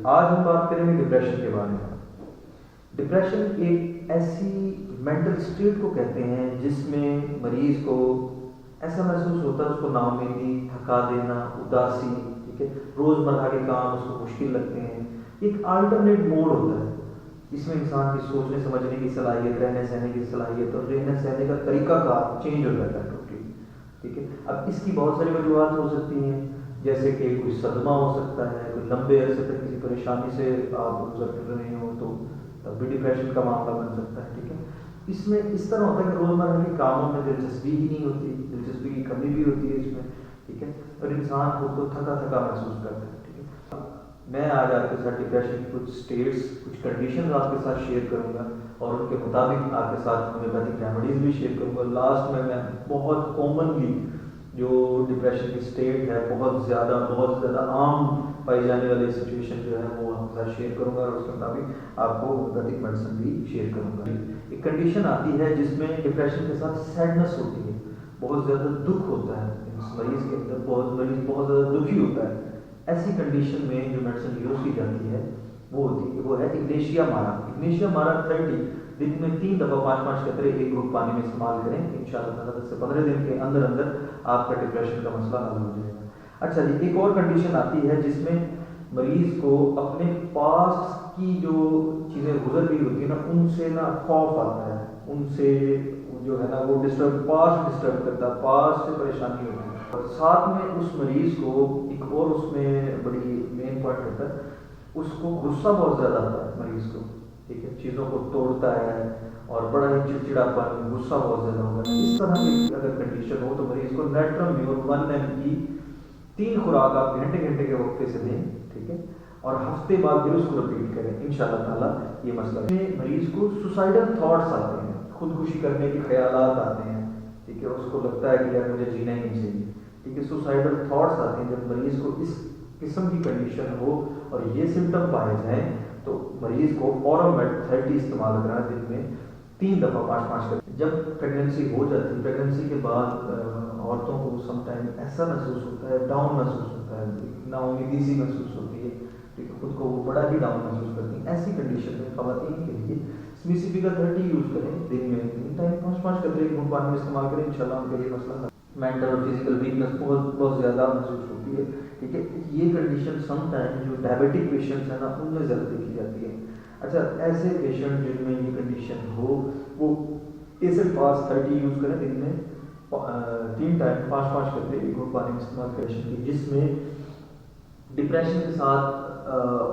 آج ہم بات کریں گے ڈپریشن کے بارے میں۔ ڈپریشن ایک ایسی مینٹل اسٹیٹ کو کہتے ہیں جس میں مریض کو ایسا محسوس ہوتا ہے اس کو نا امیدی، تھکا دینا، اداسی، ٹھیک ہے، روزمرہ کے کام اس کو مشکل لگتے ہیں۔ ایک آلٹرنیٹ موڈ ہوتا ہے، اس میں انسان کی سوچنے سمجھنے کی صلاحیت، رہنے سہنے کی صلاحیت اور رہنے سہنے کا طریقہ کار چینج ہو جاتا ہے ٹوٹلی، ٹھیک ہے۔ اب اس کی بہت ساری وجوہات ہو سکتی ہیں، جیسے کہ کوئی صدمہ ہو سکتا ہے، کوئی لمبے عرصے تک کسی پریشانی سے آپ گزر رہے ہو تو تب بھی ڈپریشن کا معاملہ بن سکتا ہے، ٹھیک ہے۔ اس میں اس طرح ہوتا ہے کہ روزمرہ کے کاموں میں دلچسپی ہی نہیں ہوتی، دلچسپی کی کمی بھی ہوتی ہے اس میں، ٹھیک ہے، اور انسان خود کو تھکا تھکا محسوس کرتا ہے، ٹھیک ہے۔ میں آج آپ کے ساتھ ڈپریشن کی کچھ اسٹیٹس، کچھ کنڈیشنز آپ کے ساتھ شیئر کروں گا اور ان کے مطابق آپ کے ساتھ ہومیوپیتھک ریمیڈیز بھی شیئر کروں گا۔ لاسٹ میں بہت کامنلی جو ڈپریشن کی اسٹیٹ ہے، بہت زیادہ عام پائی جانے والی سچویشن جو ہے وہ آپ کے ساتھ شیئر کروں گا اور اس کے مطابق آپ کو ہومیوپیتھک میڈیسن بھی شیئر کروں گا۔ ایک کنڈیشن آتی ہے جس میں ڈپریشن کے ساتھ سیڈنس ہوتی ہے، بہت زیادہ دکھ ہوتا ہے اس مریض کے اندر، مریض بہت زیادہ دکھی ہوتا ہے۔ ایسی کنڈیشن میں جو میڈیسن یوز کی جاتی ہے وہ ہے اگنیشیا مارا۔ اگنیشیا مارا 30 دن میں 3 دفعہ 5-5 قطرے ایک گھونٹ پانی میں استعمال کریں، انشاءاللہ تعالیٰ 10 سے 15 دن کے اندر آپ کا ڈپریشن کا مسئلہ حل ہو جائے گا۔ اچھا جی، ایک اور کنڈیشن آتی ہے جس میں مریض کو اپنے پاسٹ کی جو چیزیں گزر گئی ہوتی ہیں نا، ان سے نا خوف آتا ہے، ان سے جو ہے نا وہ پاسٹ ڈسٹرب کرتا ہے، پاسٹ سے پریشانی ہوتی ہے، اور ساتھ میں اس مریض کو ایک اور اس میں بڑی مین پوائنٹ ہوتا ہے، اس کو غصہ بہت زیادہ آتا ہے مریض کو، ٹھیک ہے، چیزوں کو توڑتا ہے اور بڑا ہی چڑچڑاپن، غصہ بہت زیادہ ہوگا۔ اس طرح کی اگر کنڈیشن ہو تو مریض کو نیٹرم میور 1 mg کی 3 خوراک آپ گھنٹے گھنٹے کے وقفے سے دیں، ٹھیک ہے، اور ہفتے بعد پھر اس کو رپیٹ کریں، انشاءاللہ تعالیٰ یہ مسئلہ میں مریض کو سوسائڈل تھاٹس آتے ہیں، خودکشی کرنے کے خیالات آتے ہیں، ٹھیک ہے، اس کو لگتا ہے کہ یار مجھے جینا ہی نہیں چاہیے، ٹھیک ہے، سوسائڈل تھاٹس آتے ہیں۔ جب مریض کو اس قسم کی کنڈیشن ہو اور یہ سمٹم پائے جائیں تو مریض کو اورمیٹ 30 استعمال کرنا، دن میں 3 دفعہ 5-5 کریں۔ جب پریگننسی ہو جاتی ہے، پریگننسی کے بعد عورتوں کو سم ٹائم ایسا محسوس ہوتا ہے، ڈاؤن محسوس ہوتا ہے، نا امیدی سی محسوس ہوتی ہے، ٹھیک ہے، خود کو وہ بڑا ہی ڈاؤن محسوس کرتی ہیں۔ ایسی کنڈیشن میں خواتین کے لیے اسپیسیفکا 30 یوز کریں، دن میں 3 ٹائم 5-5 قطرے ایک گھونٹ پانی میں استعمال کریں، انشاءاللہ ان کے لیے مسئلہ مینٹل اور فزیکل ویکنس بہت زیادہ محسوس ہوتی ہے، ٹھیک ہے۔ یہ کنڈیشن سم ٹائم جو ڈائبٹک پیشنٹس ہیں نا ان میں زیادہ دیکھی جاتی ہے۔ اچھا، ایسے پیشنٹ جن میں یہ کنڈیشن ہو وہ ایسڈ فاسٹ 30 یوز کریں، دن میں 3 ٹائم 5-5 قطرے ایک گھونٹ پانی میں استعمال کریں، جس میں ڈپریشن کے ساتھ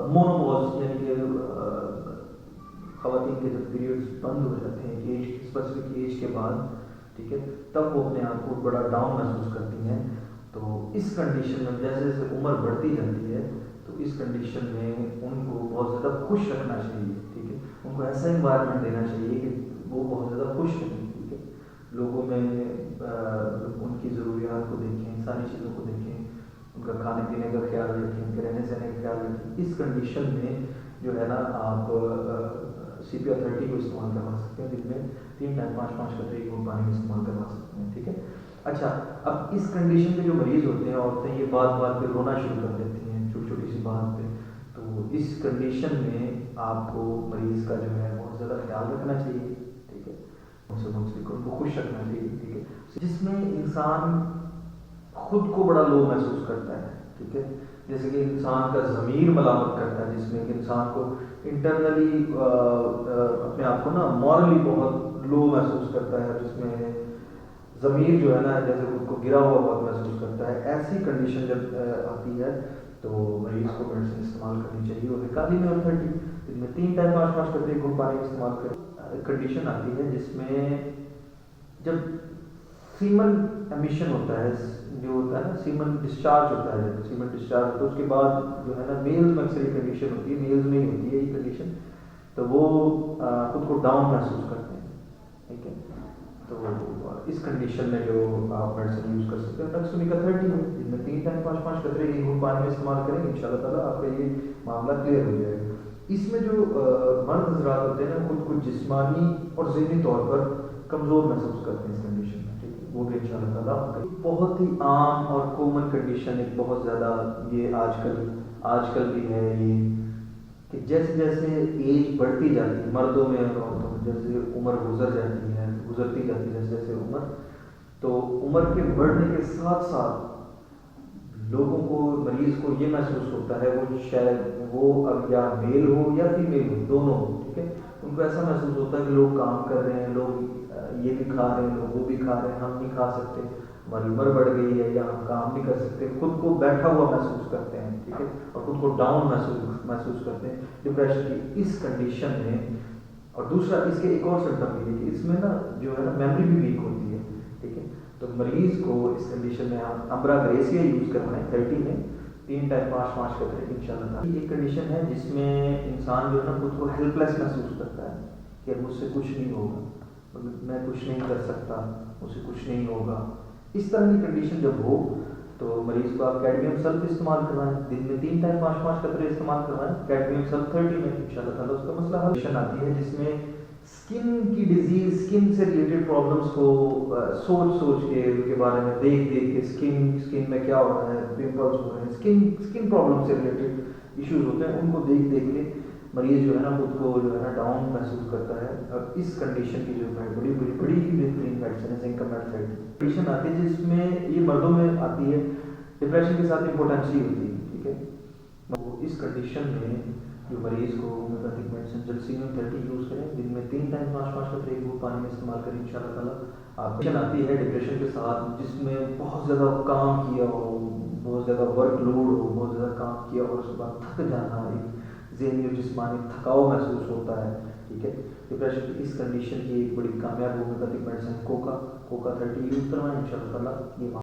مونوپوز یعنی کہ خواتین کے جب پیریڈز بند ہو جاتے ہیں ایج اسپیسیفک ایج کے بعد، ٹھیک ہے، تب وہ اپنے آپ کو بڑا ڈاؤن محسوس کرتی ہیں۔ تو اس کنڈیشن میں جیسے جیسے عمر بڑھتی جاتی ہے تو اس کنڈیشن میں ان کو بہت زیادہ خوش رکھنا چاہیے، ٹھیک ہے، ان کو ایسا انوائرمنٹ دینا چاہیے کہ وہ بہت زیادہ خوش رہیں، ٹھیک ہے، لوگوں میں ان کی ضروریات کو دیکھیں، ساری چیزوں کو دیکھیں، ان کا کھانے پینے کا خیال رکھیں، ان کے رہنے سہنے کا خیال رکھیں۔ اس کنڈیشن میں جو ہے نا آپ CPR 30 کو استعمال کروا سکتے ہیں، دن میں 3 ٹائم 5-5 قطرے ایک گھونٹ پانی میں استعمال کروا سکتے ہیں، ٹھیک ہے۔ اچھا، اب اس کنڈیشن کے جو مریض ہوتے ہیں، عورتیں یہ بات پہ رونا شروع کر دیتی ہیں، چھوٹی چھوٹی سی بات پہ، تو اس کنڈیشن میں آپ کو مریض کا جو ہے بہت زیادہ خیال رکھنا چاہیے، ٹھیک ہے، ان سے منسلک ان کو خوش رکھنا چاہیے، ٹھیک ہے، جس میں انسان خود کو بڑا لو محسوس کرتا ہے، ٹھیک ہے، جیسے کہ انسان کا ضمیر ملامت کرتا ہے، جس میں کہ انسان کو انٹرنلی اپنے آپ کو نا مورلی بہت لو محسوس کرتا ہے، جس میں ضمیر جو ہے نا جیسے خود کو گرا ہوا بہت محسوس کرتا ہے۔ ایسی کنڈیشن جب آتی ہے تو مریض کو میڈیسن استعمال کرنی چاہیے، اور نکالی میں 30 دن میں 3 ٹائم 5-5 قطرے ایک گھونٹ پانی میں استعمال کریں۔ کنڈیشن آتی ہے جس میں جب سیمن امیشن ہوتا ہے، جو ہوتا ہے نا سیمن ڈسچارج ہوتا ہے، جب سیمن ڈسچارج ہوتا ہے اس کے بعد جو ہے نا میلز میں اکثر یہ کنڈیشن ہوتی ہے، میلز میں ہی ہوتی ہے یہ کنڈیشن، تو وہ خود کو ڈاؤن محسوس کرتے ہیں، ٹھیک ہے، تو اس کنڈیشن میں جو آپ میڈیسن یوز کر سکتے ہیں ٹکسونیکا 30 ہے، جن میں 3 ٹائم 5-5 قطرے ایک گھونٹ پانی میں استعمال کریں، انشاءاللہ تعالیٰ آپ کا یہ معاملہ کلیئر ہو جائے گا۔ اس میں جو مرد حضرات ہوتے ہیں نا خود کو جسمانی اور ذہنی طور پر کمزور محسوس کرتے ہیں اس کنڈیشن میں، ٹھیک ہے، وہ بھی انشاءاللہ تعالیٰ بہت ہی عام اور کامن کنڈیشن، ایک بہت زیادہ یہ آج کل آج کل بھی ہے یہ کہ جیسے جیسے ایج بڑھتی جاتی ہے مردوں میں اور عورتوں میں، جیسے عمر گزرتی جاتی ہے جیسے جیسے عمر، تو عمر کے بڑھنے کے ساتھ ساتھ لوگوں کو، مریض کو یہ محسوس ہوتا ہے، وہ شاید وہ اب یا میل ہو یا فیمیل ہو، دونوں ہو، ٹھیک ہے، ان کو ایسا محسوس ہوتا ہے کہ لوگ کام کر رہے ہیں، لوگ یہ بھی کھا رہے ہیں، لوگ وہ بھی کھا رہے ہیں، ہم نہیں کھا سکتے، ہماری عمر بڑھ گئی ہے یا ہم کام نہیں کر سکتے، خود کو بیٹھا ہوا محسوس کرتے ہیں، ٹھیک ہے، اور خود کو ڈاؤن محسوس کرتے ہیں ڈپریشن کی اس کنڈیشن میں۔ اور دوسرا اس کے ایک اور سمٹم یہ ہے کہ اس میں نا جو ہے نا میموری بھی ویک ہوتی ہے، ٹھیک ہے، تو مریض کو اس کنڈیشن میں آپ امبرا گریسیا یوز کروائیں 30 میں 3 ٹائم 5 کرتے ہیں انشاءاللہ۔ ایک کنڈیشن ہے جس میں انسان جو ہے نا خود کو ہیلپ لیس محسوس کرتا ہے کہ مجھ سے کچھ نہیں ہوگا، میں کچھ نہیں کر سکتا، مجھ سے کچھ نہیں ہوگا۔ اس طرح کی کنڈیشن جب ہو تو مریض کو آپ کیڈمیم سلف استعمال کروائیں، دن میں 3 ٹائم 5 قطرے استعمال کروائیں کیڈمیم سلف 30 میں، انشاءاللہ تعالیٰ اس کا مسئلہ حل آتی ہے، جس میں اسکن کی ڈیزیز، اسکن سے ریلیٹڈ پرابلمس کو سوچ کے ان کے بارے میں دیکھ کے اسکن میں کیا ہو رہا ہے، پمپلس ہو رہے ہیں، اسکن پرابلم سے ریلیٹڈ ایشوز ہوتے ہیں، ان کو دیکھ کے مریض جو ہے نا خود کو جو ہے نا ڈاؤن محسوس کرتا ہے۔ اور اس کنڈیشن کی جو ہے بڑی ہی بہترین میڈیسن ہے زنکمیڈ کنڈیشن آتی ہے، جس میں یہ مردوں میں آتی ہے، ڈپریشن کے ساتھ امپورٹنسی ہوتی ہے، ٹھیک ہے، وہ اس کنڈیشن میں جو مریض کو ہومیوپیتھک میڈیسن جلسینیم 30 یوز کریں، دن میں 3 ٹائم 5 قطرے ایک بوند پانی میں استعمال کریں انشاءاللہ تعالیٰ۔ آپ آتی ہے ڈپریشن کے ساتھ جس میں بہت زیادہ کام کیا ہو، بہت زیادہ ورک لوڈ ہو، بہت زیادہ کام کیا ہو، اس کے بعد تھک جانا، ایک ذہنی اور جسمانی تھکاؤ محسوس ہوتا ہے، ٹھیک ہے، ڈپریشن کی اس کنڈیشن کی ایک بڑی کامیاب ہومیوپیتھک میڈیسن کوکا 30 یوز کروائیں انشاءاللہ تعالیٰ۔ یہ